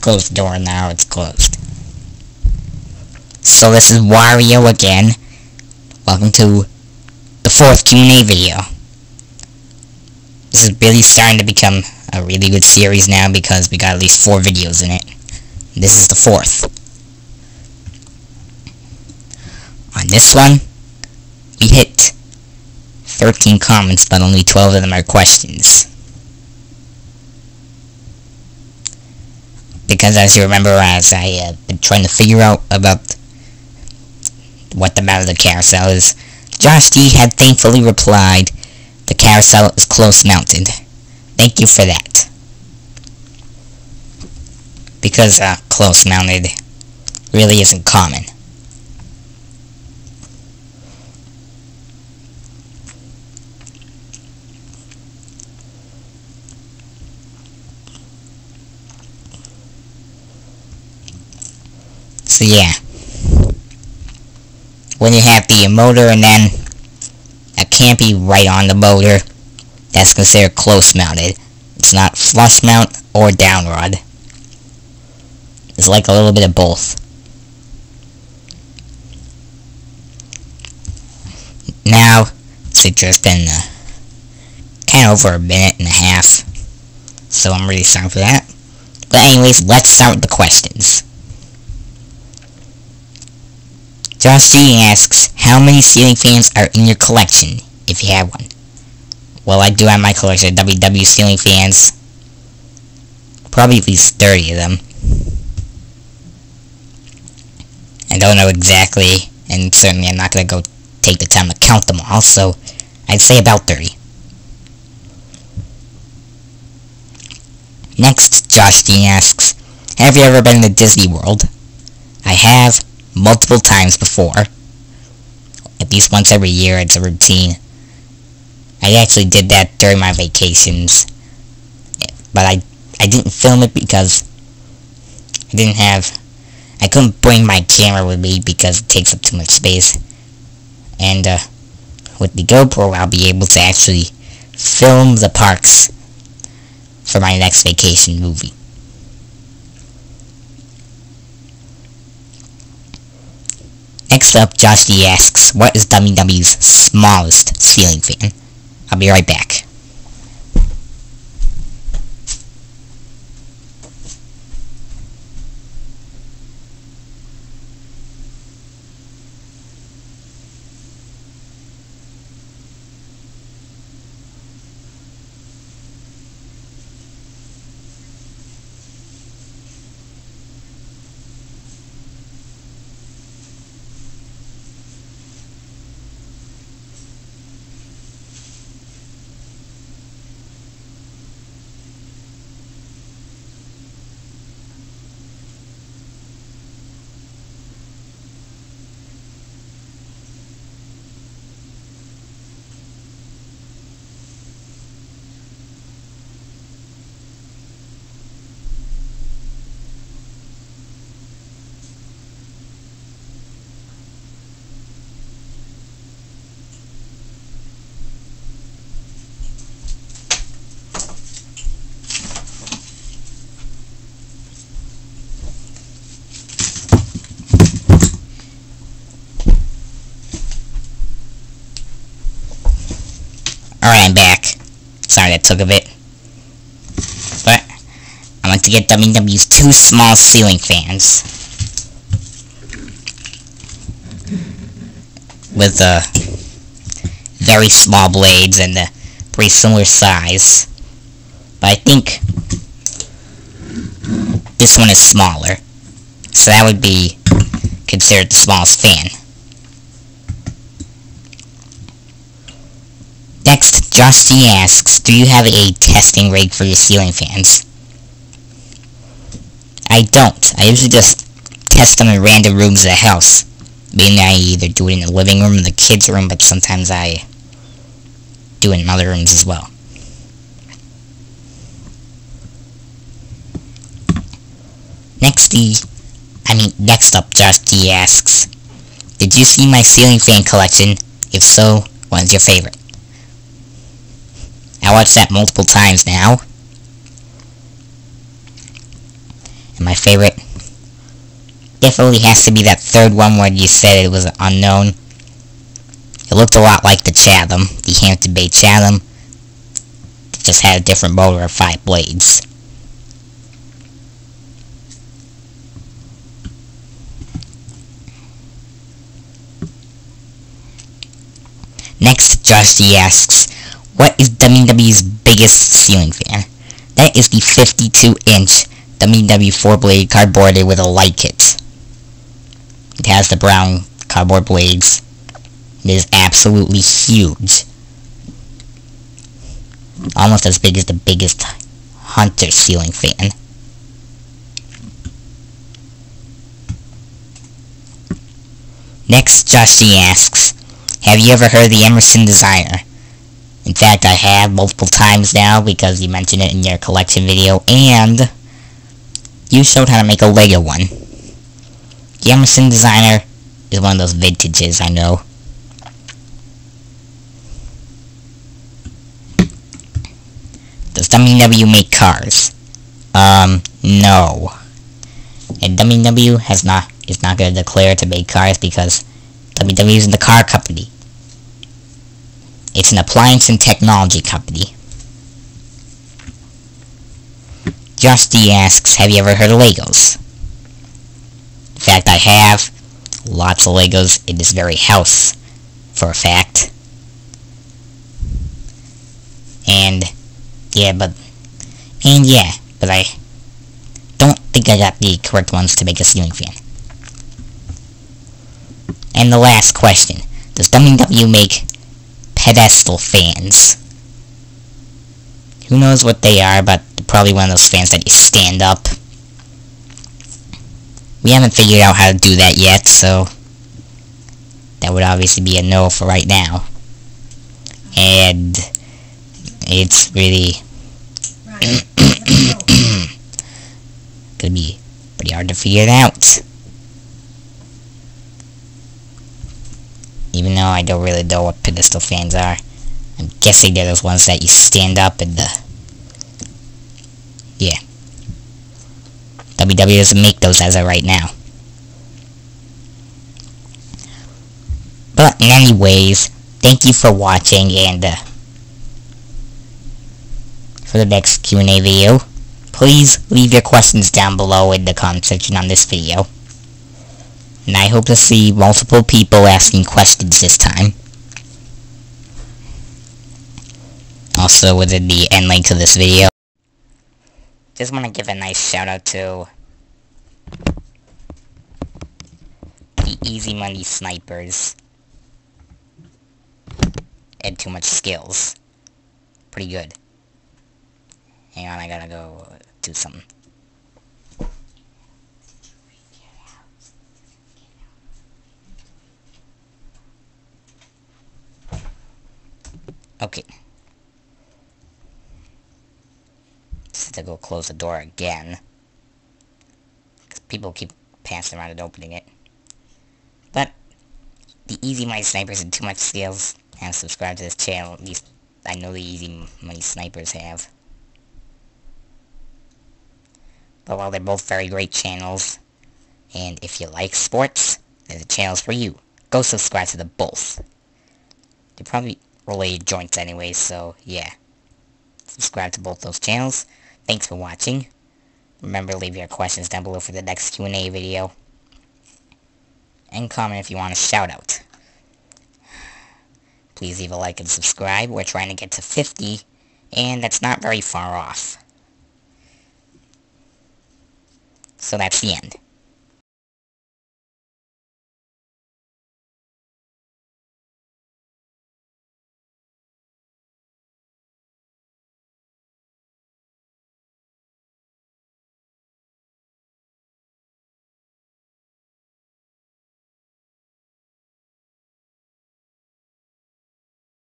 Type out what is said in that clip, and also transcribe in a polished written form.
to close the door, now it's closed. So this is Wario again. Welcome to the 4th Q&A video. This is really starting to become a really good series now because we got at least 4 videos in it. This is the 4th. On this one, we hit 13 comments, but only 12 of them are questions. Because as you remember, as I been trying to figure out about what the matter of the carousel is, Josh D had thankfully replied, "The carousel is close mounted." Thank you for that. Because close mounted really isn't common. So yeah, when you have the motor and then a can't be right on the motor, that's considered close mounted. It's not flush mount or down rod. It's like a little bit of both. Now, it's just been kind of over a minute and a half, so I'm really sorry for that. But anyways, let's start with the questions. Josh G asks, how many ceiling fans are in your collection, if you have one? Well, I do have my collection of WW ceiling fans. Probably at least 30 of them. I don't know exactly, and certainly I'm not going to go take the time to count them all, so I'd say about 30. Next, Josh D asks, have you ever been to Disney World? I have. Multiple times before. At least once every year, it's a routine. I actually did that during my vacations. But I didn't film it because I couldn't bring my camera with me because it takes up too much space. And with the GoPro, I'll be able to actually film the parks for my next vacation movie. Next up, Josh D asks, what is WW's smallest ceiling fan? I'll be right back. Alright, I'm back. Sorry that took a bit. But I want to get WW's 2 small ceiling fans. With very small blades and pretty similar size. But I think this one is smaller. So that would be considered the smallest fan. Next, Josh D asks, do you have a testing rig for your ceiling fans? I don't. I usually just test them in random rooms of the house. Meaning I either do it in the living room or the kids' room, but sometimes I do it in other rooms as well. Next up, Josh D asks, did you see my ceiling fan collection? If so, one's your favorite? I watched that multiple times now. And my favorite definitely has to be that third one where you said it was unknown. It looked a lot like the Chatham, the Hampton Bay Chatham. It just had a different motor of 5 blades. Next, Josh D asks, what is WWE's biggest ceiling fan? That is the 52-inch WW 4-blade cardboarded with a light kit. It has the brown cardboard blades. It is absolutely huge. Almost as big as the biggest Hunter ceiling fan. Next, Josh D asks, have you ever heard of the Emerson Designer? In fact, I have multiple times now because you mentioned it in your collection video, and you showed how to make a Lego one. The Emerson Designer is one of those vintages, I know. Does WW make cars? No. And WW is not going to declare to make cars because WW isn't the car company. It's an appliance and technology company. Josh D asks, have you ever heard of Legos? In fact, I have. Lots of Legos in this very house, for a fact. And but I don't think I got the correct ones to make a ceiling fan. And the last question, does WW make pedestal fans? Who knows what they are, but they're probably one of those fans that you stand up. We haven't figured out how to do that yet, so that would obviously be a no for right now. And it's really gonna be pretty hard to figure it out. Even though I don't really know what pedestal fans are. I'm guessing they're those ones that you stand up and WW doesn't make those as of right now. But anyways, thank you for watching, and for the next Q&A video, please leave your questions down below in the comment section on this video. And I hope to see multiple people asking questions this time. Also within the end link to this video. Just want to give a nice shout out to the Easy Money Snipers. And Too Much Skills. Pretty good. Hang on, I gotta go do something. Okay. Just have to go close the door again. Because people keep passing around and opening it. But the Easy Money Snipers and Too Much Skills have subscribed to this channel. At least I know the Easy Money Snipers have. But while they're both very great channels, and if you like sports, they're the channels for you. Go subscribe to them both. They're probably related joints anyway, so yeah. Subscribe to both those channels. Thanks for watching. Remember to leave your questions down below for the next Q&A video. And comment if you want a shout out. Please leave a like and subscribe. We're trying to get to 50, and that's not very far off. So that's the end.